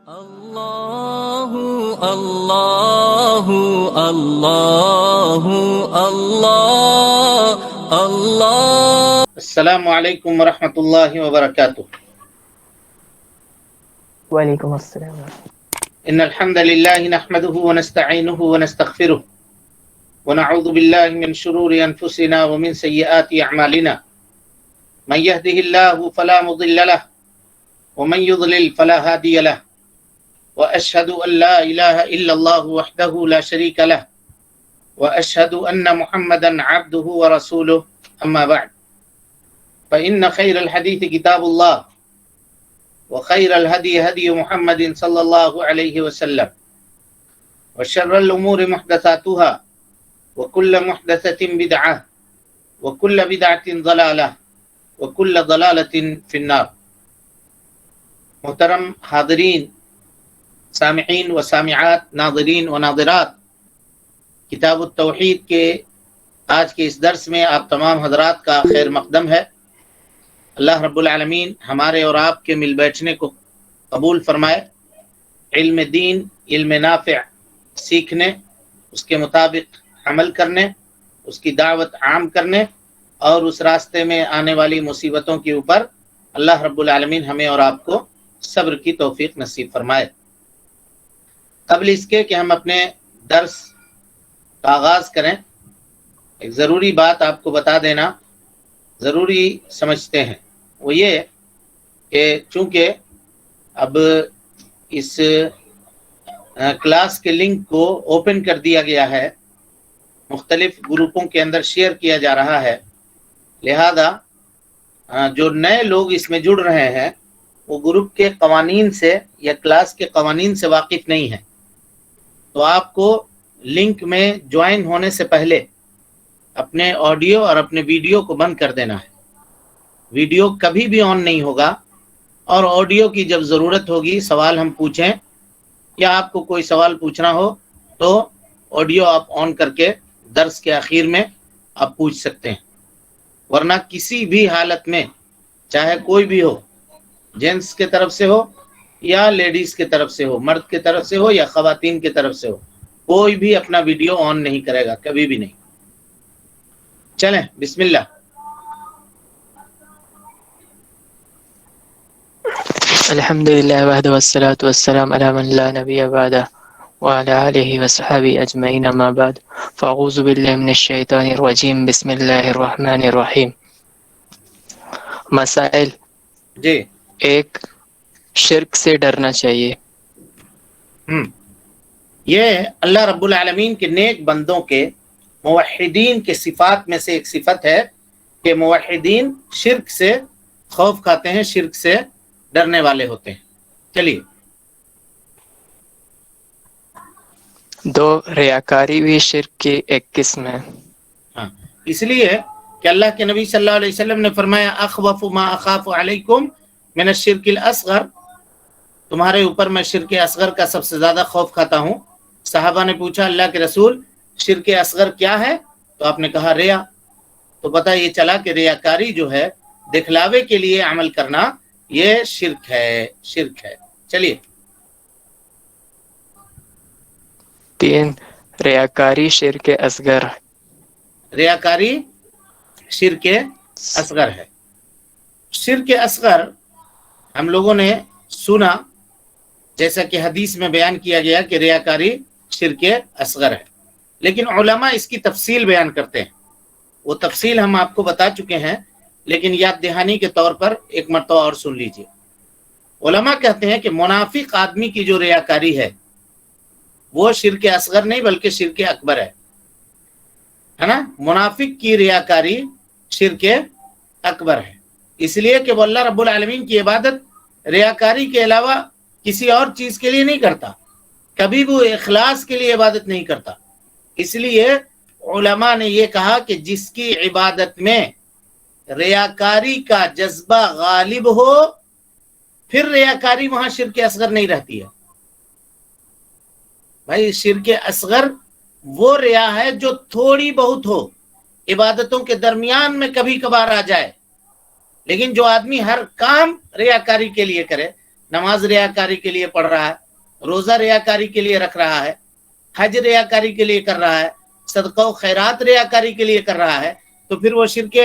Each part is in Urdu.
اللہ اللہ اللہ اللہ اللہ. السلام علیکم ورحمۃ اللہ وبرکاتہ. وعلیکم السلام. ان الحمد للہ نحمده ونستعینه ونستغفره ونعوذ باللہ من شرور انفسنا ومن سیئات اعمالنا. من يهده الله فلا مضل له ومن يضلل فلا هادي له واشهد ان لا اله الا الله وحده لا شريك له واشهد ان محمدا عبده ورسوله. اما بعد فان خير الحديث كتاب الله وخير الهدي هدي محمد صلى الله عليه وسلم وشر الأمور محدثاتها وكل محدثة بدعة وكل بدعة ضلالة وكل ضلالة في النار. محترم حاضرین، سامعین و سامعات، ناظرین و ناظرات، کتاب التوحید کے آج کے اس درس میں آپ تمام حضرات کا خیر مقدم ہے. اللہ رب العالمین ہمارے اور آپ کے مل بیٹھنے کو قبول فرمائے. علم دین، علم نافع سیکھنے، اس کے مطابق عمل کرنے، اس کی دعوت عام کرنے اور اس راستے میں آنے والی مصیبتوں کے اوپر اللہ رب العالمین ہمیں اور آپ کو صبر کی توفیق نصیب فرمائے. قبل اس کے کہ ہم اپنے درس کا آغاز کریں، ایک ضروری بات آپ کو بتا دینا ضروری سمجھتے ہیں. وہ یہ کہ چونکہ اب اس کلاس کے لنک کو اوپن کر دیا گیا ہے، مختلف گروپوں کے اندر شیئر کیا جا رہا ہے، لہذا جو نئے لوگ اس میں جڑ رہے ہیں وہ گروپ کے قوانین سے یا کلاس کے قوانین سے واقف نہیں ہیں. تو آپ کو لنک میں جوائن ہونے سے پہلے اپنے آڈیو اور اپنے ویڈیو کو بند کر دینا ہے. ویڈیو کبھی بھی آن نہیں ہوگا، اور آڈیو کی جب ضرورت ہوگی، سوال ہم پوچھیں یا آپ کو کوئی سوال پوچھنا ہو تو آڈیو آپ آن کر کے درس کے آخر میں آپ پوچھ سکتے ہیں. ورنہ کسی بھی حالت میں، چاہے کوئی بھی ہو، جینٹس کے طرف سے ہو یا لیڈیز کے طرف سے ہو، مرد کے طرف سے ہو یا خواتین کے طرف سے ہو، کوئی بھی اپنا ویڈیو آن نہیں کرے گا، کبھی بھی نہیں. چلیں بسم اللہ. الحمد للہ وحدہ والصلاة والسلام علی من لا نبی بعدہ وعلی آلہ وصحبہ اجمعین. اما بعد فاعوذ باللہ من الشیطان الرجیم. بسم اللہ الرحمن الرحیم. مسائل. جی، ایک، شرک سے ڈرنا چاہیے. یہ اللہ رب العالمین کے نیک بندوں کے، موحدین کے صفات میں سے ایک صفت ہے کہ موحدین شرک سے خوف کھاتے ہیں، شرک سے ڈرنے والے ہوتے ہیں. چلیے. دو، ریاکاری بھی شرک کی ایک قسم ہے. ہاں، اس لیے کہ اللہ کے نبی صلی اللہ علیہ وسلم نے فرمایا اخوف ما اخاف علیکم من الشرک الاصغر، تمہارے اوپر میں شرک اصغر کا سب سے زیادہ خوف کھاتا ہوں. صحابہ نے پوچھا اللہ کے رسول شرک اصغر کیا ہے؟ تو آپ نے کہا ریا. تو پتہ یہ چلا کہ ریاکاری جو ہے، دکھلاوے کے لیے عمل کرنا، یہ شرک ہے، شرک ہے. چلیے. تین، ریاکاری شرک اصغر. ریاکاری شرک اصغر ہے. شرک اصغر ہم لوگوں نے سنا، جیسا کہ حدیث میں بیان کیا گیا کہ ریاکاری شرک اصغر ہے، لیکن علماء اس کی تفصیل بیان کرتے ہیں. وہ تفصیل ہم آپ کو بتا چکے ہیں، لیکن یاد دہانی کے طور پر ایک مرتبہ اور سن لیجئے. علماء کہتے ہیں کہ منافق آدمی کی جو ریاکاری ہے وہ شرک اصغر نہیں بلکہ شرک اکبر ہے نا. منافق کی ریاکاری شرک اکبر ہے، اس لیے کہ وہ اللہ رب العالمین کی عبادت ریاکاری کے علاوہ کسی اور چیز کے لیے نہیں کرتا، کبھی وہ اخلاص کے لیے عبادت نہیں کرتا. اس لیے علماء نے یہ کہا کہ جس کی عبادت میں ریاکاری کا جذبہ غالب ہو، پھر ریاکاری وہاں شرک اصغر نہیں رہتی ہے. بھائی شرک اصغر وہ ریا ہے جو تھوڑی بہت ہو، عبادتوں کے درمیان میں کبھی کبھار آ جائے، لیکن جو آدمی ہر کام ریاکاری کے لیے کرے، نماز ریاکاری کے لیے پڑھ رہا ہے، روزہ ریاکاری کے لیے رکھ رہا ہے، حج ریاکاری کے لیے کر رہا ہے، صدقہ و خیرات ریاکاری کے لیے کر رہا ہے، تو پھر وہ شرک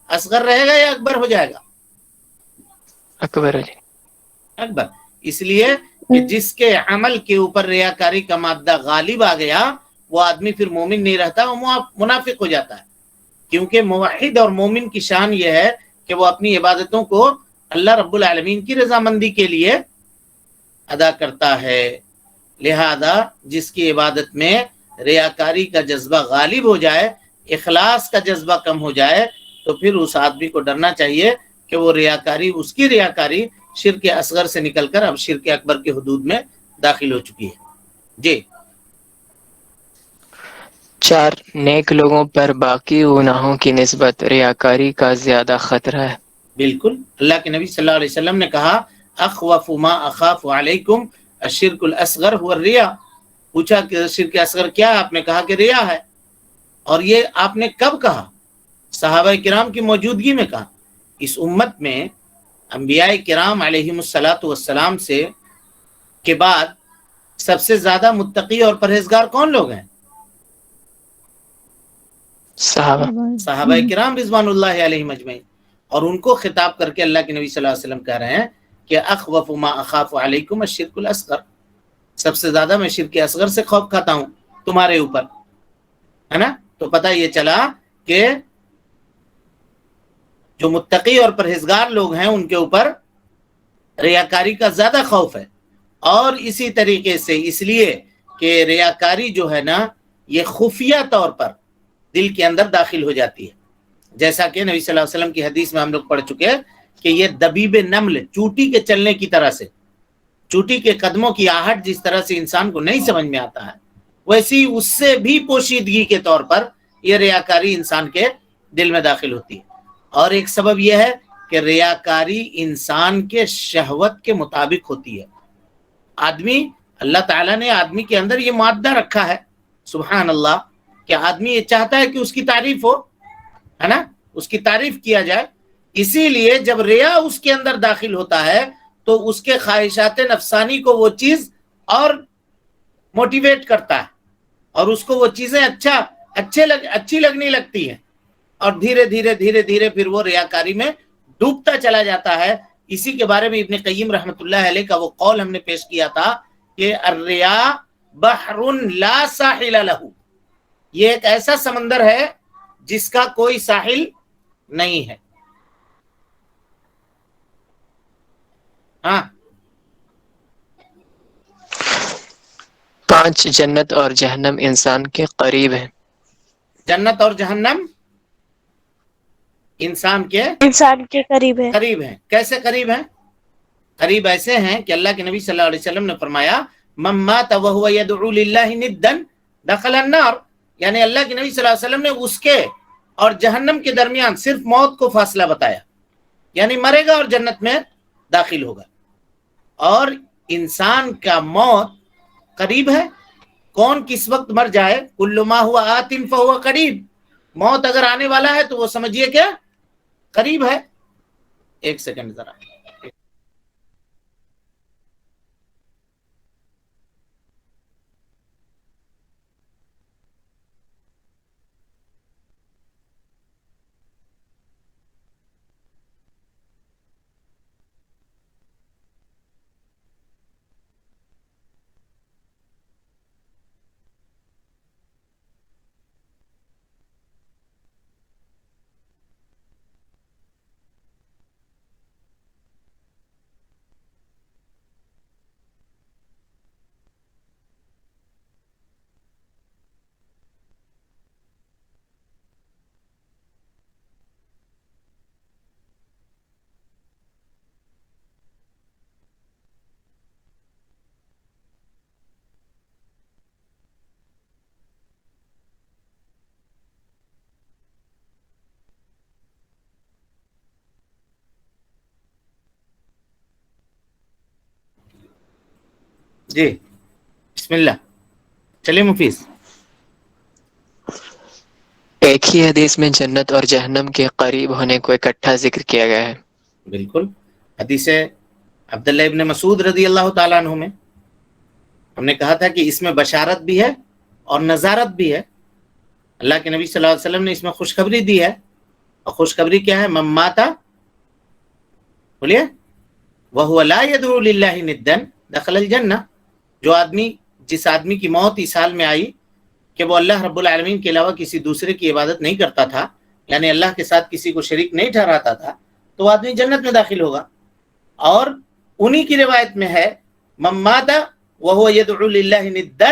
اصغر رہے گا یا اکبر ہو جائے گا؟ اکبر جی۔ اکبر۔ اس لیے کہ جس کے عمل کے اوپر ریاکاری کا مادہ غالب آ گیا وہ آدمی پھر مومن نہیں رہتا، وہ منافق ہو جاتا ہے، کیونکہ موحد اور مومن کی شان یہ ہے کہ وہ اپنی عبادتوں کو اللہ رب العالمین کی رضامندی کے لیے ادا کرتا ہے۔ لہذا جس کی عبادت میں ریاکاری کا جذبہ غالب ہو جائے، اخلاص کا جذبہ کم ہو جائے، تو پھر اس آدمی کو ڈرنا چاہیے کہ وہ ریاکاری، اس کی ریاکاری شرک اصغر سے نکل کر اب شرک اکبر کے حدود میں داخل ہو چکی ہے۔ جی 4 نیک لوگوں پر باقی گناہوں کی نسبت ریاکاری کا زیادہ خطرہ ہے۔ بالکل، اللہ کے نبی صلی اللہ علیہ وسلم نے کہا اخوف ما اخاف علیکم الشرک الاصغر هو الریا، پوچھا کہ شرک اصغر کیا ہے؟ آپ نے کہا کہ ریا ہے۔ اور یہ آپ نے کب کہا؟ صحابہ کرام کی موجودگی میں کہا۔ اس امت میں انبیاء کرام علیہم السلام سے کے بعد سب سے زیادہ متقی اور پرہیزگار کون لوگ ہیں؟ صحابہ کرام رضوان اللہ علیہم اجمعین۔ اور ان کو خطاب کر کے اللہ کے نبی صلی اللہ علیہ وسلم کہہ رہے ہیں کہ اخوف ما اخاف علیکم الشرک الاصغر، سب سے زیادہ میں شرک اصغر سے خوف کھاتا ہوں تمہارے اوپر، ہے نا؟ تو پتہ یہ چلا کہ جو متقی اور پرہیزگار لوگ ہیں ان کے اوپر ریاکاری کا زیادہ خوف ہے۔ اور اسی طریقے سے اس لیے کہ ریاکاری جو ہے نا یہ خفیہ طور پر دل کے اندر داخل ہو جاتی ہے، جیسا کہ نبی صلی اللہ علیہ وسلم کی حدیث میں ہم لوگ پڑھ چکے ہیں کہ یہ دبیب نمل، چوٹی کے چلنے کی طرح سے، چوٹی کے قدموں کی آہٹ جس طرح سے انسان کو نہیں سمجھ میں آتا ہے، ویسی اس سے بھی پوشیدگی کے طور پر یہ ریاکاری انسان کے دل میں داخل ہوتی ہے۔ اور ایک سبب یہ ہے کہ ریاکاری انسان کے شہوت کے مطابق ہوتی ہے۔ آدمی، اللہ تعالیٰ نے آدمی کے اندر یہ مادہ رکھا ہے، سبحان اللہ، کہ آدمی یہ چاہتا ہے کہ اس کی تعریف ہو، ہے نا، اس کی تعریف کیا جائے۔ اسی لیے جب ریا اس کے اندر داخل ہوتا ہے تو اس کے خواہشات نفسانی کو وہ چیز اور موٹیویٹ کرتا ہے، اور اس کو وہ چیزیں اچھی لگنے لگتی ہیں، اور دھیرے دھیرے پھر وہ ریاکاری میں ڈوبتا چلا جاتا ہے۔ اسی کے بارے میں ابن قیم رحمۃ اللہ علیہ کا وہ قول ہم نے پیش کیا تھا کہ الریا بحر لا ساحل لہ، یہ ایک ایسا سمندر ہے جس کا کوئی ساحل نہیں ہے۔ ہاں 5 جنت اور جہنم انسان کے قریب ہیں۔ جنت اور جہنم انسان کے قریب ہیں۔ کیسے قریب ہیں؟ قریب ایسے ہیں کہ اللہ کے نبی صلی اللہ علیہ وسلم نے فرمایا من مات وهو يدعو لله ندا دخل النار، یعنی اللہ کے نبی صلی اللہ علیہ وسلم نے اس کے اور جہنم کے درمیان صرف موت کو فاصلہ بتایا، یعنی مرے گا اور جنت میں داخل ہوگا۔ اور انسان کا موت قریب ہے، کون کس وقت مر جائے، کل ما ہوا آت فہو قریب، موت اگر آنے والا ہے تو وہ سمجھیے کہ قریب ہے۔ ایک سیکنڈ ذرا، جی بسم اللہ، چلیے مفیس۔ ایک ہی حدیث میں جنت اور جہنم کے قریب ہونے کو اکٹھا ذکر کیا گیا ہے۔ بالکل، حدیث عبداللہ ابن مسعود رضی اللہ تعالیٰ عنہ میں ہم نے کہا تھا کہ اس میں بشارت بھی ہے اور نذارت بھی ہے. اللہ کے نبی صلی اللہ علیہ وسلم نے اس میں خوشخبری دی ہے. اور خوشخبری کیا ہے؟ من مات، بولیے، وَهُوَ لَا يَدْعُو لِلَّهِ نِدًّا دَخَلَ الْجَنَّةَ، جس آدمی کی موت اس حال میں آئی کہ وہ اللہ رب العالمین کے علاوہ کسی دوسرے کی عبادت نہیں کرتا تھا، یعنی اللہ کے ساتھ کسی کو شریک نہیں ٹھہراتا تھا، تو وہ آدمی جنت میں داخل ہوگا. اور انہی کی روایت میں ہے من مات وَهُوَ يَدْعُو لِلَّهِ نِدًّا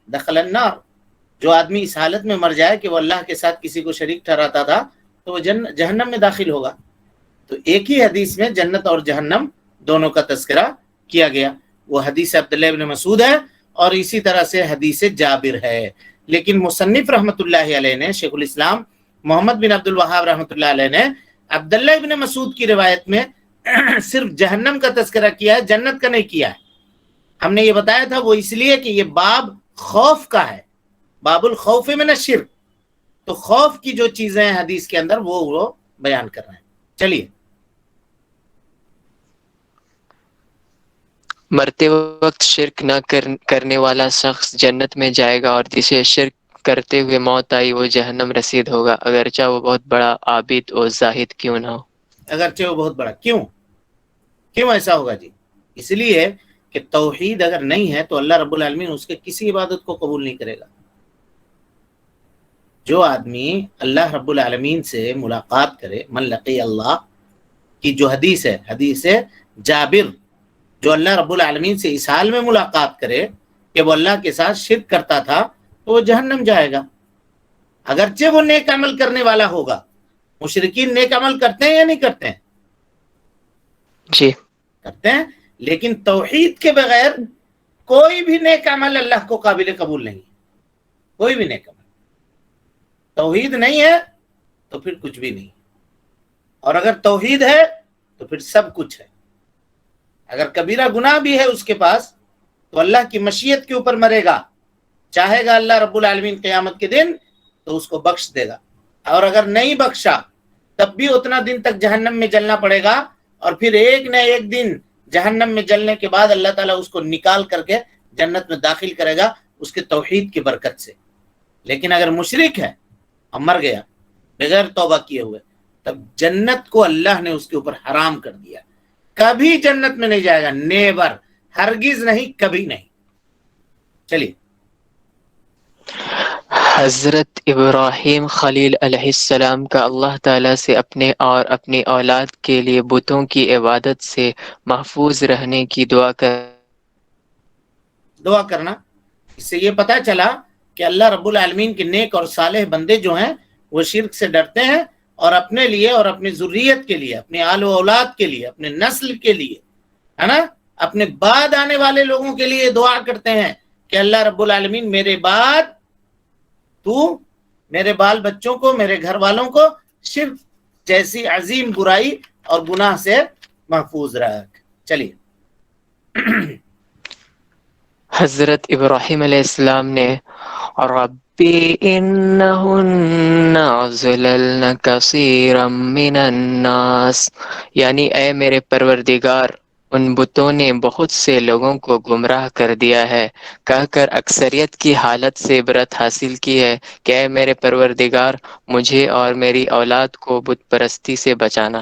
دَخَلَ النَّارَ، جو آدمی اس حالت میں مر جائے کہ وہ اللہ کے ساتھ کسی کو شریک ٹھہراتا تھا تو وہ جہنم میں داخل ہوگا. تو ایک ہی حدیث میں جنت اور جہنم دونوں کا تذکرہ کیا گیا. وہ حدیث عبداللہ ابن مسعود ہے اور اسی طرح سے حدیث جابر ہے. لیکن مصنف رحمۃ اللہ علیہ نے، شیخ الاسلام محمد بن عبد الوہاب رحمۃ اللہ علیہ نے عبداللہ ابن مسعود کی روایت میں صرف جہنم کا تذکرہ کیا ہے، جنت کا نہیں کیا ہے. ہم نے یہ بتایا تھا وہ اس لیے کہ یہ باب خوف کا ہے، باب الخوف من الشرک، تو خوف کی جو چیزیں ہیں حدیث کے اندر وہ بیان کر رہے ہیں. چلیے، مرتے وقت شرک نہ کرنے والا شخص جنت میں جائے گا، اور جسے شرک کرتے ہوئے موت آئی وہ جہنم رسید ہوگا، اگرچہ وہ بہت بڑا عابد اور زاہد کیوں نہ ہو. اگرچہ وہ بہت بڑا. کیوں ایسا ہوگا جی؟ اس لیے کہ توحید اگر نہیں ہے تو اللہ رب العالمین اس کے کسی عبادت کو قبول نہیں کرے گا. جو آدمی اللہ رب العالمین سے ملاقات کرے، من لقی اللہ کی جو حدیث ہے، حدیث جابر، جو اللہ رب العالمین سے اس حال میں ملاقات کرے کہ وہ اللہ کے ساتھ شرک کرتا تھا تو وہ جہنم جائے گا، اگرچہ وہ نیک عمل کرنے والا ہوگا. مشرکین نیک عمل کرتے ہیں یا نہیں کرتے ہیں؟ جی کرتے ہیں، لیکن توحید کے بغیر کوئی بھی نیک عمل اللہ کو قابل قبول نہیں. کوئی بھی نیک عمل، توحید نہیں ہے تو پھر کچھ بھی نہیں، اور اگر توحید ہے تو پھر سب کچھ ہے. اگر کبیرہ گناہ بھی ہے اس کے پاس تو اللہ کی مشیت کے اوپر مرے گا، چاہے گا اللہ رب العالمین قیامت کے دن تو اس کو بخش دے گا، اور اگر نہیں بخشا تب بھی اتنا دن تک جہنم میں جلنا پڑے گا، اور پھر ایک نہ ایک دن جہنم میں جلنے کے بعد اللہ تعالیٰ اس کو نکال کر کے جنت میں داخل کرے گا اس کے توحید کی برکت سے. لیکن اگر مشرک ہے اور مر گیا بغیر توبہ کیے ہوئے، تب جنت کو اللہ نے اس کے اوپر حرام کر دیا، کبھی جنت میں نہیں جائے گا. نیور، ہرگز نہیں، کبھی نہیں. چلیے، حضرت ابراہیم خلیل علیہ السلام کا اللہ تعالیٰ سے اپنے اور اپنی اولاد کے لیے بتوں کی عبادت سے محفوظ رہنے کی دعا کرنا. اس سے یہ پتا چلا کہ اللہ رب العالمین کے نیک اور صالح بندے جو ہیں وہ شرک سے ڈرتے ہیں، اور اپنے لیے اور اپنی ذریت کے لیے، اپنے آل و اولاد کے لیے، اپنے نسل کے لیے، ہے نا، اپنے بعد آنے والے لوگوں کے لیے دعا کرتے ہیں کہ اللہ رب العالمین میرے بعد تو میرے بال بچوں کو، میرے گھر والوں کو شرک جیسی عظیم برائی اور گناہ سے محفوظ رکھ. چلیے، حضرت ابراہیم علیہ السلام نے ربی انہن اضللن کثیرا من الناس، یعنی اے میرے پروردگار ان بتوں نے بہت سے لوگوں کو گمراہ کر دیا ہے، کہہ کر اکثریت کی حالت سے عبرت حاصل کی ہے کہ اے میرے پروردگار مجھے اور میری اولاد کو بت پرستی سے بچانا.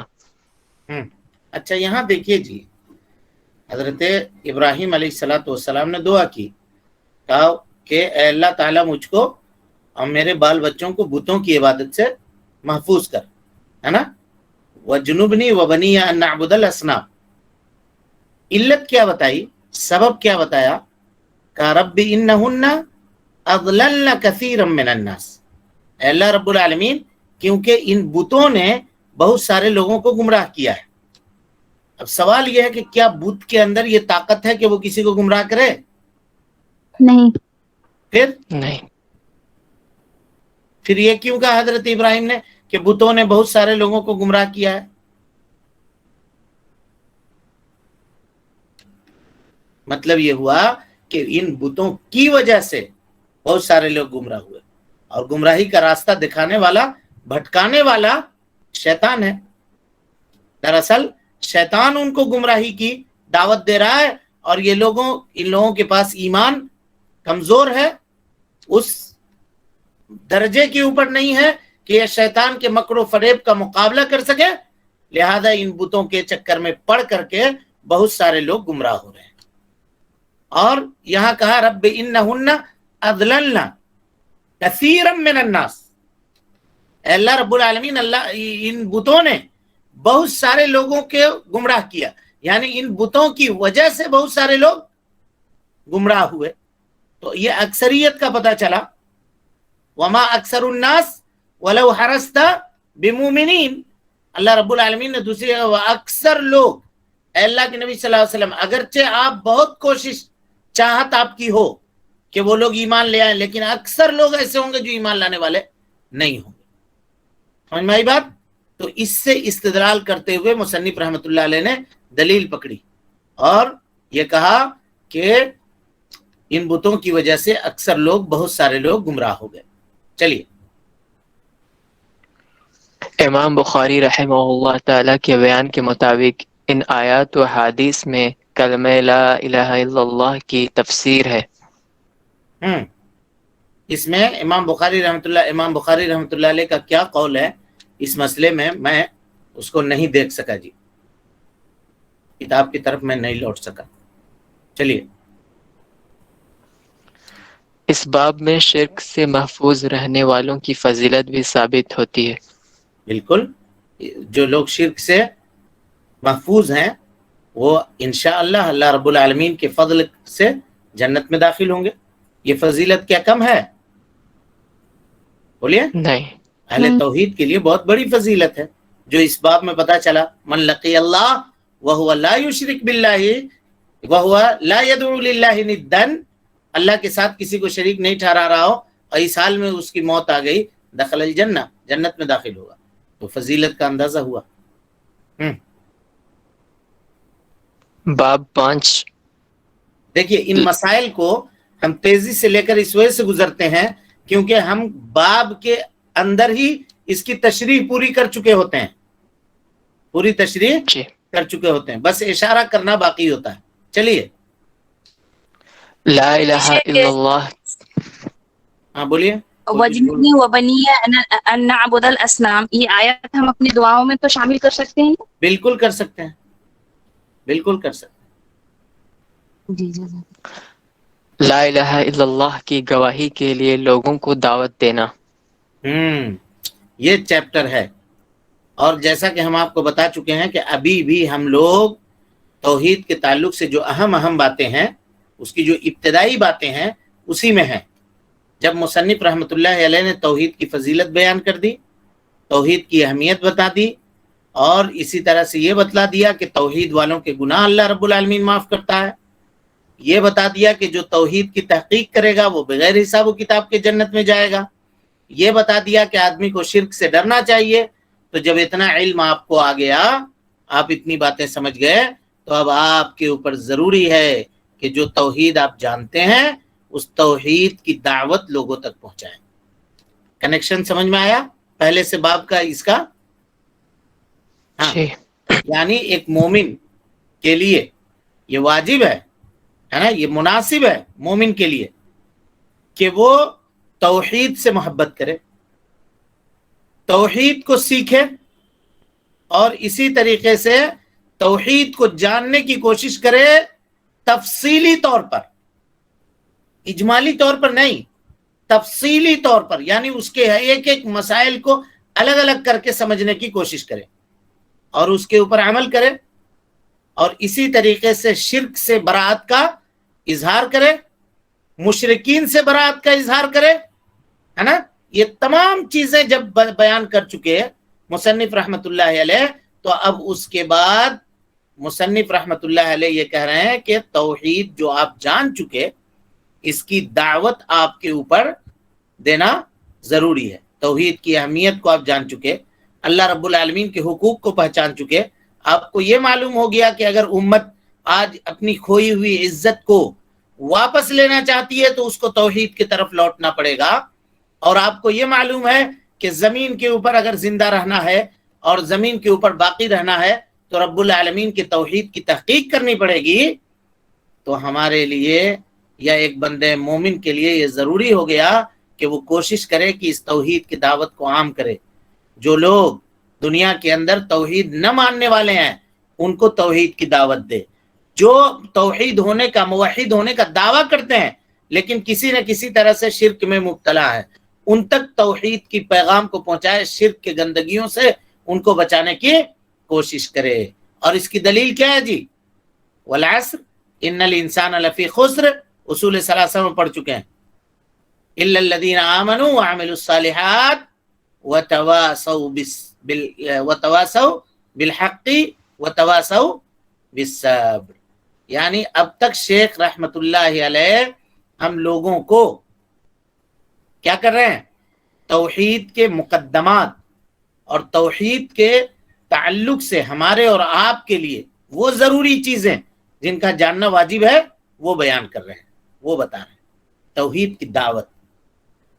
اچھا یہاں دیکھیے جی، حضرت ابراہیم علیہ السلام نے دعا کی، کہا کہ اے اللہ تعالیٰ مجھ کو اور میرے بال بچوں کو بتوں کی عبادت سے محفوظ کر، ہے نا. وَجُنُبْنِي وَبَنِيَّ أَن نَعْبُدَ الْأَصْنَامَ. علت کیا بتائی، سبب کیا بتایا؟ کہ رب انہن اضللن کثیرا من الناس، اے اللہ رب العالمین کیونکہ ان بتوں نے بہت سارے لوگوں کو گمراہ کیا ہے. اب سوال یہ ہے کہ کیا بت کے اندر یہ طاقت ہے کہ وہ کسی کو گمراہ کرے؟ نہیں. پھر یہ کیوں کہا حضرت ابراہیم نے کہ بتوں نے بہت سارے لوگوں کو گمراہ کیا ہے؟ مطلب یہ ہوا کہ ان بتوں کی وجہ سے بہت سارے لوگ گمراہ ہوئے، اور گمراہی کا راستہ دکھانے والا، بھٹکانے والا شیطان ہے. دراصل شیطان ان کو گمراہی کی دعوت دے رہا ہے اور ان لوگوں کے پاس ایمان کمزور ہے، اس درجے کے اوپر نہیں ہے کہ یہ شیطان کے مکر و فریب کا مقابلہ کر سکے، لہذا ان بتوں کے چکر میں پڑ کر کے بہت سارے لوگ گمراہ ہو رہے ہیں۔ اور یہاں کہا رب انہن اضللن کثیرا من الناس، اے اللہ رب العالمین، اللہ ان بتوں نے بہت سارے لوگوں کے گمراہ کیا، یعنی ان بتوں کی وجہ سے بہت سارے لوگ گمراہ ہوئے۔ تو یہ اکثریت کا پتہ چلا، وما اکثر الناس ولو حرصت بمؤمنین، اللہ رب العالمین نے دوسری اکثر لوگ، اے اللہ کے نبی صلی اللہ علیہ وسلم، اگرچہ آپ بہت کوشش چاہت آپ کی ہو کہ وہ لوگ ایمان لے آئیں، لیکن اکثر لوگ ایسے ہوں گے جو ایمان لانے والے نہیں ہوں گے۔ سمجھ میں آئی بات؟ تو اس سے استدلال کرتے ہوئے مصنف رحمۃ اللہ علیہ نے دلیل پکڑی اور یہ کہا کہ ان بتوں کی وجہ سے اکثر لوگ، بہت سارے لوگ گمراہ ہو گئے۔ چلیے، امام بخاری رحمہ اللہ تعالیٰ کے بیان کے مطابق ان آیات و حدیث میں کلمہ لا الہ الا اللہ کی تفسیر ہے۔ اس میں امام بخاری رحمۃ اللہ علیہ کا کیا قول ہے اس مسئلے میں اس کو نہیں دیکھ سکا جی، کتاب کی طرف میں نہیں لوٹ سکا۔ چلیے، اس باب میں شرک سے محفوظ رہنے والوں کی فضیلت بھی ثابت ہوتی ہے۔ بالکل، جو لوگ شرک سے محفوظ ہیں وہ انشاءاللہ اللہ رب العالمین کے فضل سے جنت میں داخل ہوں گے۔ یہ فضیلت کیا کم ہے؟ بولیے۔ نہیں، اہل توحید کے لیے بہت بڑی فضیلت ہے، جو اس باب میں پتا چلا، من لقی اللہ وہو لا یشرک باللہ وہو لا یدعو للہ ندا، اللہ کے ساتھ کسی کو شریک نہیں ٹھہرا رہا ہو اور اس حال میں اس کی موت آ گئی، دخل الجنہ، جنت میں داخل ہوگا۔ تو فضیلت کا اندازہ ہوا۔ باب 5۔ دیکھیے، ان مسائل کو ہم تیزی سے لے کر اس وجہ سے گزرتے ہیں کیونکہ ہم باب کے اندر ہی اس کی تشریح پوری کر چکے ہوتے ہیں، پوری تشریح جی، کر چکے ہوتے ہیں، بس اشارہ کرنا باقی ہوتا ہے۔ چلیے، لا الہ الا اللہ۔ ہاں بولیے۔ وجنبنی وبنی ان نعبد الاصنام، یہ آیت ہم اپنی دعاؤں میں تو شامل کر سکتے ہیں؟ بالکل کر سکتے ہیں، بالکل کر سکتے جی جی۔ لا الہ الا اللہ کی گواہی کے لیے لوگوں کو دعوت دینا۔ یہ چیپٹر ہے، اور جیسا کہ ہم آپ کو بتا چکے ہیں کہ ابھی بھی ہم لوگ توحید کے تعلق سے جو اہم باتیں ہیں، اس کی جو ابتدائی باتیں ہیں اسی میں ہیں۔ جب مصنف رحمۃ اللہ علیہ نے توحید کی فضیلت بیان کر دی، توحید کی اہمیت بتا دی، اور اسی طرح سے یہ بتلا دیا کہ توحید والوں کے گناہ اللہ رب العالمین معاف کرتا ہے، یہ بتا دیا کہ جو توحید کی تحقیق کرے گا وہ بغیر حساب و کتاب کے جنت میں جائے گا، یہ بتا دیا کہ آدمی کو شرک سے ڈرنا چاہیے۔ تو جب اتنا علم آپ کو آ گیا، آپ اتنی باتیں سمجھ گئے، تو اب آپ کے اوپر ضروری ہے کہ جو توحید آپ جانتے ہیں اس توحید کی دعوت لوگوں تک پہنچائیں۔ کنیکشن سمجھ میں آیا پہلے سے باب کا اس کا؟ ہاں، جی، یعنی ایک مومن کے لیے یہ واجب ہے نا، یہ مناسب ہے مومن کے لیے کہ وہ توحید سے محبت کرے، توحید کو سیکھے، اور اسی طریقے سے توحید کو جاننے کی کوشش کرے تفصیلی طور پر، اجمالی طور پر نہیں، تفصیلی طور پر، یعنی اس کے ایک ایک مسائل کو الگ الگ کر کے سمجھنے کی کوشش کرے اور اس کے اوپر عمل کرے، اور اسی طریقے سے شرک سے برات کا اظہار کرے، مشرکین سے برات کا اظہار کرے، ہے نا۔ یہ تمام چیزیں جب بیان کر چکے مصنف رحمت اللہ علیہ، تو اب اس کے بعد مصنف رحمت اللہ علیہ یہ کہہ رہے ہیں کہ توحید جو آپ جان چکے، اس کی دعوت آپ کے اوپر دینا ضروری ہے۔ توحید کی اہمیت کو آپ جان چکے، اللہ رب العالمین کے حقوق کو پہچان چکے، آپ کو یہ معلوم ہو گیا کہ اگر امت آج اپنی کھوئی ہوئی عزت کو واپس لینا چاہتی ہے تو اس کو توحید کی طرف لوٹنا پڑے گا، اور آپ کو یہ معلوم ہے کہ زمین کے اوپر اگر زندہ رہنا ہے اور زمین کے اوپر باقی رہنا ہے تو رب العالمین کی توحید کی تحقیق کرنی پڑے گی، تو ہمارے لیے یا ایک بندے مومن کے لیے یہ ضروری ہو گیا کہ وہ کوشش کرے کہ اس توحید کی دعوت کو عام کرے۔ جو لوگ دنیا کے اندر توحید نہ ماننے والے ہیں ان کو توحید کی دعوت دے، جو توحید ہونے کا، موحد ہونے کا دعویٰ کرتے ہیں لیکن کسی نہ کسی طرح سے شرک میں مبتلا ہے، ان تک توحید کی پیغام کو پہنچائے، شرک کے گندگیوں سے ان کو بچانے کی کوشش کرے۔ اور اس کی دلیل کیا ہے جی؟ والعصر ان الانسان لفی خسر، اصول ثلاثہ میں پڑھ چکے ہیں، الا الذین آمنوا وعملوا الصالحات وتواصوا بالحق وتواصوا بالصبر۔ یعنی اب تک شیخ رحمت اللہ علیہ ہم لوگوں کو کیا کر رہے ہیں؟ توحید کے مقدمات اور توحید کے تعلق سے ہمارے اور آپ کے لیے وہ ضروری چیزیں جن کا جاننا واجب ہے وہ بیان کر رہے ہیں، وہ بتا رہے ہیں، توحید کی دعوت۔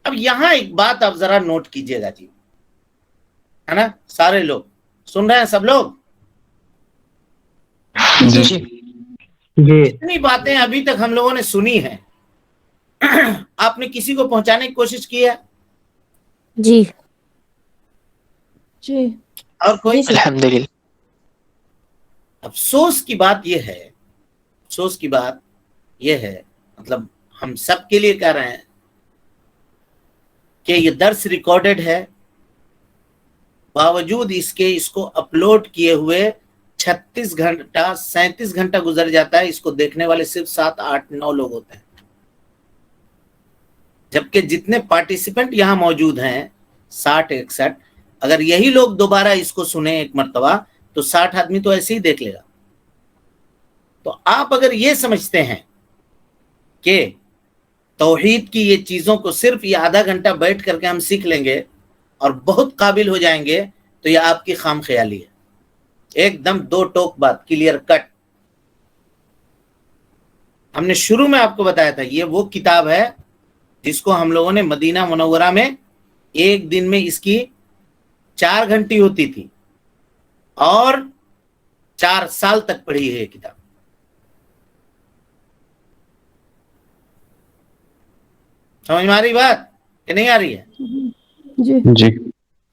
اب یہاں ایک بات آپ ذرا نوٹ کیجئے گا جی، ہے نا؟ سارے لوگ سن رہے ہیں؟ سب لوگ جی جتنی باتیں ابھی تک ہم لوگوں نے سنی ہیں آپ نے کسی کو پہنچانے کی کوشش کی ہے؟ جی جی اور کوئی؟ الحمدللہ۔ افسوس کی بات یہ ہے، افسوس کی بات یہ ہے، مطلب ہم سب کے لیے کہہ رہے ہیں کہ یہ درس ریکارڈڈ ہے، باوجود اس کے اس کو اپلوڈ کیے ہوئے 36 گھنٹہ 37 گھنٹہ گزر جاتا ہے، اس کو دیکھنے والے صرف 7 8 9 لوگ ہوتے ہیں، جبکہ جتنے پارٹیسپینٹ یہاں موجود ہیں 60 61، اگر یہی لوگ دوبارہ اس کو سنیں ایک مرتبہ تو 60 آدمی تو ایسے ہی دیکھ لے گا۔ تو آپ اگر یہ سمجھتے ہیں کہ توحید کی یہ چیزوں کو صرف یہ آدھا گھنٹہ بیٹھ کر کے ہم سیکھ لیں گے اور بہت قابل ہو جائیں گے، تو یہ آپ کی خام خیالی ہے، ایک دم دو ٹوک بات، کلیئر کٹ۔ ہم نے شروع میں آپ کو بتایا تھا یہ وہ کتاب ہے جس کو ہم لوگوں نے مدینہ منورہ میں ایک دن میں اس کی 4 گھنٹی ہوتی تھی اور 4 سال تک پڑھی ہے یہ کتاب۔ سمجھ میں آ رہی بات کہ نہیں آ رہی ہے؟ جی جی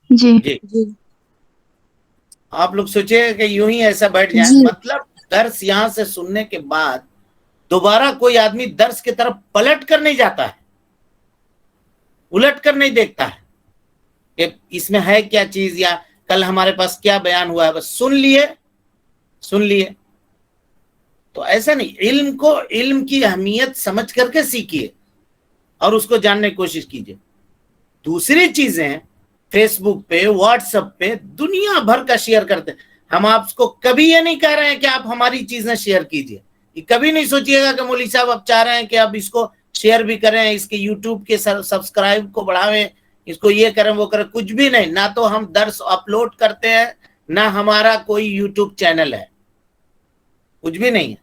جی جی آپ لوگ سوچے کہ یوں ہی ایسا بیٹھ جائیں، جی مطلب درس یہاں سے سننے کے بعد دوبارہ کوئی آدمی درس کی طرف پلٹ کر نہیں جاتا ہے، الٹ کر نہیں دیکھتا ہے کہ اس میں ہے کیا چیز یا کل ہمارے پاس کیا بیان ہوا ہے، بس سن لیے۔ تو ایسا نہیں، علم کو علم کی اہمیت سمجھ کر کے سیکھیے اور اس کو جاننے کی کوشش کیجیے۔ دوسری چیزیں فیس بک پہ، واٹس ایپ پہ دنیا بھر کا شیئر کرتے ہیں، ہم آپ کو کبھی یہ نہیں کہہ رہے ہیں کہ آپ ہماری چیزیں شیئر کیجیے، یہ کبھی نہیں سوچیے گا کہ مولوی صاحب اب چاہ رہے ہیں کہ اب اس کو شیئر بھی کریں، اس کے یوٹیوب کے سبسکرائب کو بڑھاویں، اس کو یہ کریں وہ کریں، کچھ بھی نہیں۔ نہ تو ہم درس اپلوڈ کرتے ہیں، نہ ہمارا کوئی یوٹیوب چینل ہے، کچھ بھی نہیں ہے۔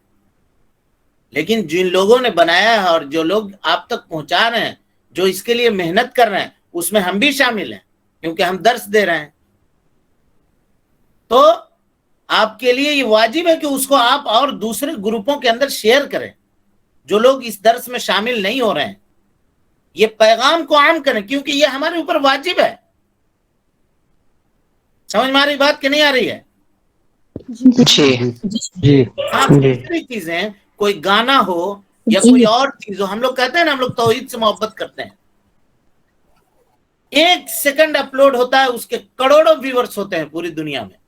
لیکن جن لوگوں نے بنایا ہے اور جو لوگ آپ تک پہنچا رہے ہیں، جو اس کے لیے محنت کر رہے ہیں، اس میں ہم بھی شامل ہیں کیونکہ ہم درس دے رہے ہیں۔ تو آپ کے لیے یہ واجب ہے کہ اس کو آپ اور دوسرے گروپوں کے اندر شیئر کریں، جو لوگ اس درس میں شامل نہیں ہو رہے ہیں، یہ پیغام کو عام کریں کیونکہ یہ ہمارے اوپر واجب ہے۔ سمجھ میں آ رہی بات کہ نہیں آ رہی ہے؟ جی جی آپ دوسری چیزیں، کوئی گانا ہو یا کوئی اور چیز ہو، ہم لوگ کہتے ہیں نا ہم لوگ توحید سے محبت کرتے ہیں، 1 سیکنڈ اپلوڈ ہوتا ہے، اس کے کروڑوں ویورز ہوتے ہیں پوری دنیا میں،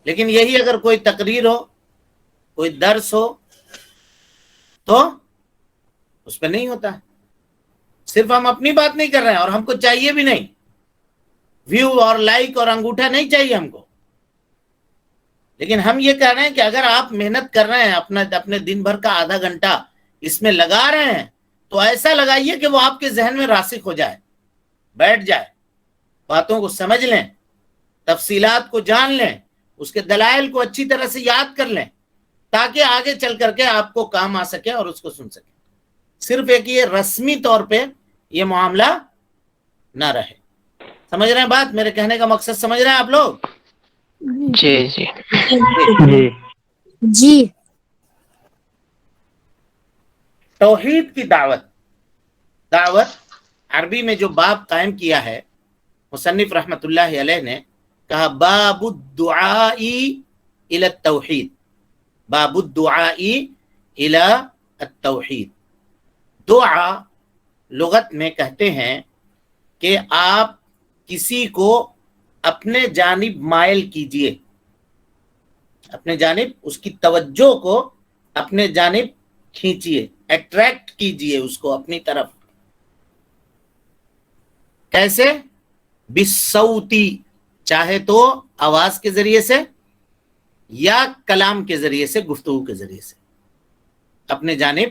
لیکن یہی اگر کوئی تقریر ہو، کوئی درس ہو تو اس پہ نہیں ہوتا ہے۔ صرف ہم اپنی بات نہیں کر رہے ہیں اور ہم کو چاہیے بھی نہیں، ویو اور لائک اور انگوٹھا نہیں چاہیے ہم کو، لیکن ہم یہ کہہ رہے ہیں کہ اگر آپ محنت کر رہے ہیں، اپنے دن بھر کا آدھا گھنٹہ اس میں لگا رہے ہیں، تو ایسا لگائیے کہ وہ آپ کے ذہن میں راسخ ہو جائے، بیٹھ جائے، باتوں کو سمجھ لیں، تفصیلات کو جان لیں، اس کے دلائل کو اچھی طرح سے یاد کر لیں، تاکہ آگے چل کر کے آپ کو کام آ سکے اور اس کو سن سکے۔ صرف ایک یہ رسمی طور پہ یہ معاملہ نہ رہے۔ سمجھ رہے ہیں بات؟ میرے کہنے کا مقصد سمجھ رہے ہیں آپ لوگ؟ جی جی جی جی توحید کی دعوت عربی میں جو باب قائم کیا ہے مصنف رحمت اللہ علیہ نے، کہا باب الدعاء الی التوحید، باب الدعاء الی التوحید۔ دعا لغت میں کہتے ہیں کہ آپ کسی کو اپنے جانب مائل کیجئے، اپنے جانب اس کی توجہ کو اپنے جانب کھینچیے، اٹریکٹ کیجئے اس کو اپنی طرف۔ کیسے؟ بالصوتی، چاہے تو آواز کے ذریعے سے یا کلام کے ذریعے سے، گفتگو کے ذریعے سے اپنے جانب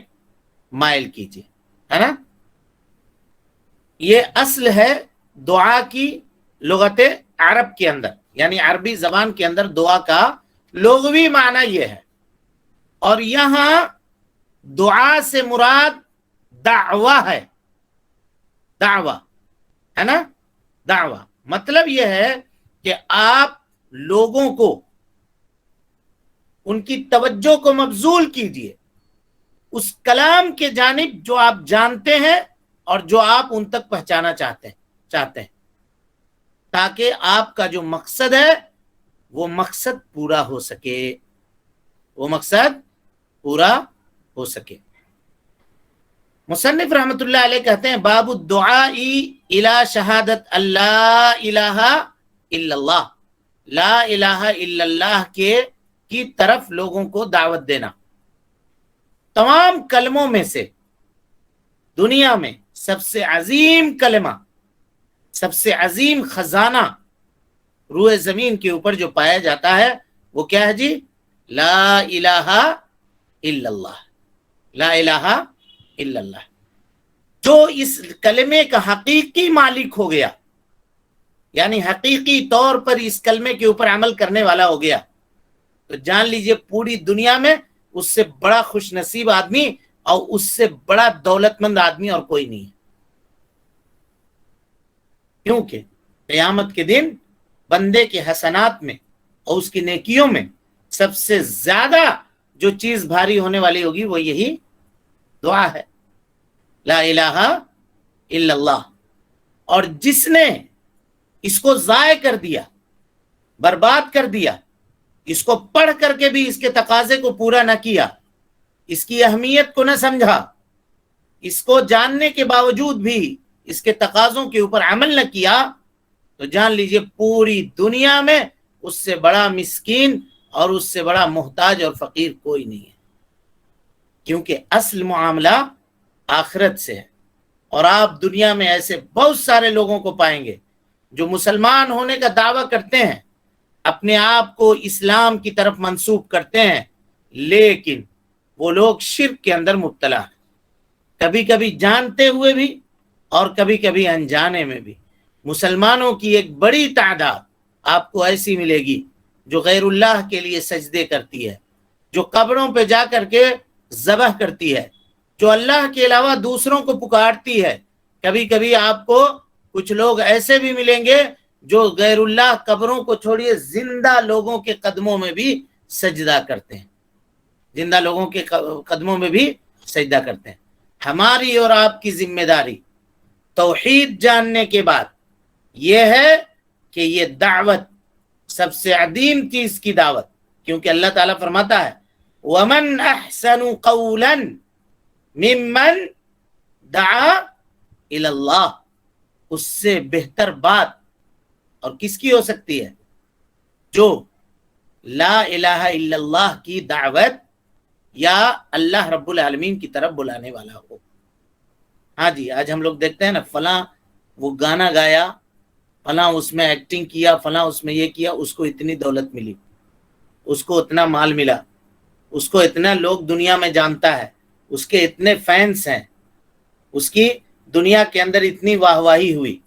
مائل کیجئے، ہے نا؟ یہ اصل ہے دعا کی لغت عرب کے اندر، یعنی عربی زبان کے اندر دعا کا لغوی معنی یہ ہے۔ اور یہاں دعا سے مراد دعویٰ ہے، دعویٰ ہے نا، دعویٰ مطلب یہ ہے کہ آپ لوگوں کو، ان کی توجہ کو مبذول کیجئے اس کلام کے جانب جو آپ جانتے ہیں اور جو آپ ان تک پہنچانا چاہتے ہیں، تاکہ آپ کا جو مقصد ہے وہ مقصد پورا ہو سکے، وہ مقصد پورا ہو سکے۔ مصنف رحمت اللہ علیہ کہتے ہیں باب الدعاء الی شہادت اللہ الہ الا اللہ، لا الہ الا اللہ کی طرف لوگوں کو دعوت دینا۔ تمام کلموں میں سے دنیا میں سب سے عظیم کلمہ، سب سے عظیم خزانہ روئے زمین کے اوپر جو پایا جاتا ہے وہ کیا ہے جی؟ لا الہ الا اللہ، لا الہ الا اللہ۔ جو اس کلمے کا حقیقی مالک ہو گیا، یعنی حقیقی طور پر اس کلمے کے اوپر عمل کرنے والا ہو گیا، تو جان لیجئے پوری دنیا میں اس سے بڑا خوش نصیب آدمی اور اس سے بڑا دولت مند آدمی اور کوئی نہیں ہے۔ کیونکہ قیامت کے دن بندے کے حسنات میں اور اس کی نیکیوں میں سب سے زیادہ جو چیز بھاری ہونے والی ہوگی وہ یہی دعا ہے، لا الہ الا اللہ۔ اور جس نے اس کو ضائع کر دیا، برباد کر دیا، اس کو پڑھ کر کے بھی اس کے تقاضے کو پورا نہ کیا، اس کی اہمیت کو نہ سمجھا، اس کو جاننے کے باوجود بھی اس کے تقاضوں کے اوپر عمل نہ کیا، تو جان لیجئے پوری دنیا میں اس سے بڑا مسکین اور اس سے بڑا محتاج اور فقیر کوئی نہیں ہے۔ کیونکہ اصل معاملہ آخرت سے ہے۔ اور آپ دنیا میں ایسے بہت سارے لوگوں کو پائیں گے جو مسلمان ہونے کا دعویٰ کرتے ہیں، اپنے آپ کو اسلام کی طرف منسوب کرتے ہیں، لیکن وہ لوگ شرک کے اندر مبتلا ہیں، کبھی کبھی جانتے ہوئے بھی اور کبھی کبھی انجانے میں بھی۔ مسلمانوں کی ایک بڑی تعداد آپ کو ایسی ملے گی جو غیر اللہ کے لیے سجدے کرتی ہے، جو قبروں پہ جا کر کے ذبح کرتی ہے، جو اللہ کے علاوہ دوسروں کو پکارتی ہے۔ کبھی کبھی آپ کو کچھ لوگ ایسے بھی ملیں گے جو غیر اللہ، قبروں کو چھوڑیے، زندہ لوگوں کے قدموں میں بھی سجدہ کرتے ہیں، زندہ لوگوں کے قدموں میں بھی سجدہ کرتے ہیں۔ ہماری اور آپ کی ذمہ داری توحید جاننے کے بعد یہ ہے کہ یہ دعوت سب سے عظیم چیز کی دعوت، کیونکہ اللہ تعالیٰ فرماتا ہے وَمَنْ أَحْسَنُ قَوْلًا مِمَّنْ دَعَا إِلَى اللَّهِ، اس سے بہتر بات اور کس کی ہو سکتی ہے؟ جو لا الہ الا اللہ کی دعوت یا اللہ رب العالمین کی طرف بلانے والا ہو۔ ہاں جی، آج ہم لوگ دیکھتے ہیں نا، فلاں وہ گانا گایا، فلاں اس میں ایکٹنگ کیا، فلاں اس میں یہ کیا، اس کو اتنی دولت ملی، اس کو اتنا مال ملا، اس کو اتنا لوگ دنیا میں جانتا ہے، اس کے اتنے فینس ہیں، اس کی دنیا کے اندر اتنی واہ واہی ہوئی۔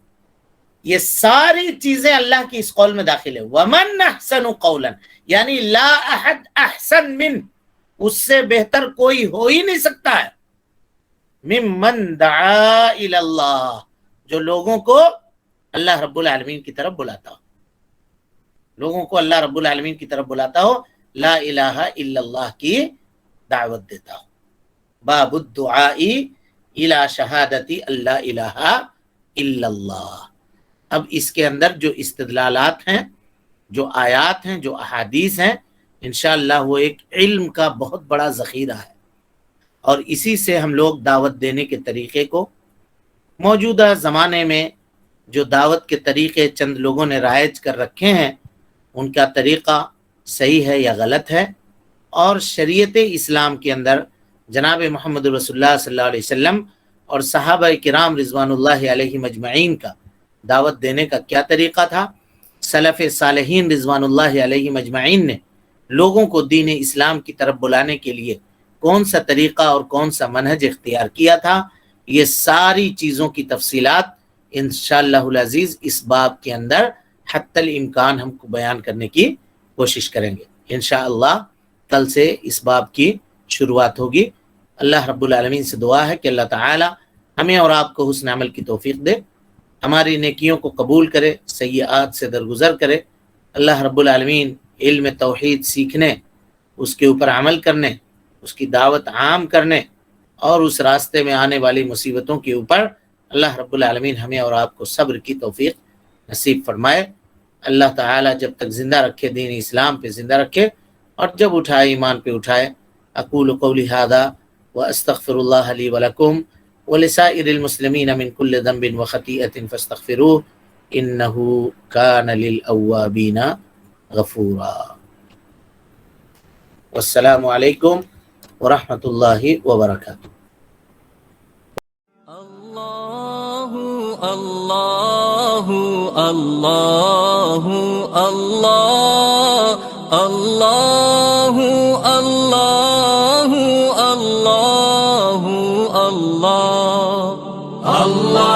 یہ ساری چیزیں اللہ کی اس قول میں داخل ہے، وَمَنْ أَحْسَنُ قَوْلًا، یعنی لا احد احسن من، اس سے بہتر کوئی ہو ہی نہیں سکتا ہے، ممن دعا الی اللہ، جو لوگوں کو اللہ رب العالمین کی طرف بلاتا ہو۔ لوگوں کو اللہ رب العالمین کی طرف بلاتا ہو، لا الہ الا اللہ کی دعوت دیتا ہو. باب الدعاء الی شہادت اللہ الہ الا اللہ. اب اس کے اندر جو استدلالات ہیں، جو آیات ہیں، جو احادیث ہیں، انشاءاللہ وہ ایک علم کا بہت بڑا ذخیرہ ہے، اور اسی سے ہم لوگ دعوت دینے کے طریقے کو، موجودہ زمانے میں جو دعوت کے طریقے چند لوگوں نے رائج کر رکھے ہیں، ان کا طریقہ صحیح ہے یا غلط ہے، اور شریعت اسلام کے اندر جناب محمد رسول اللہ صلی اللہ علیہ وسلم اور صحابہ کرام رضوان اللہ علیہ مجمعین کا دعوت دینے کا کیا طریقہ تھا، سلف صالحین رضوان اللہ علیہ مجمعین نے لوگوں کو دین اسلام کی طرف بلانے کے لیے کون سا طریقہ اور کون سا منہج اختیار کیا تھا، یہ ساری چیزوں کی تفصیلات انشاءاللہ العزیز اس باب کے اندر حتی الامکان ہم کو بیان کرنے کی کوشش کریں گے. انشاءاللہ کل سے اس باب کی شروعات ہوگی. اللہ رب العالمین سے دعا ہے کہ اللہ تعالی ہمیں اور آپ کو حسن عمل کی توفیق دے، ہماری نیکیوں کو قبول کرے، سیئات سے درگزر کرے. اللہ رب العالمین علم توحید سیکھنے، اس کے اوپر عمل کرنے، اس کی دعوت عام کرنے، اور اس راستے میں آنے والی مصیبتوں کے اوپر اللہ رب العالمین ہمیں اور آپ کو صبر کی توفیق نصیب فرمائے. اللہ تعالی جب تک زندہ رکھے دین اسلام پہ زندہ رکھے، اور جب اٹھائے ایمان پہ اٹھائے. اقول قولی ھذا واستغفر اللہ لی ولکم ولسائر المسلمین من کل ذنب وخطیئۃ فاستغفروہ انہ کان للأوابین غفورا. والسلام علیکم ورحمۃ اللہ وبرکاتہ. اللہ اللہ اللہ اللہ اللہ اللہ اللہ اللہ اللہ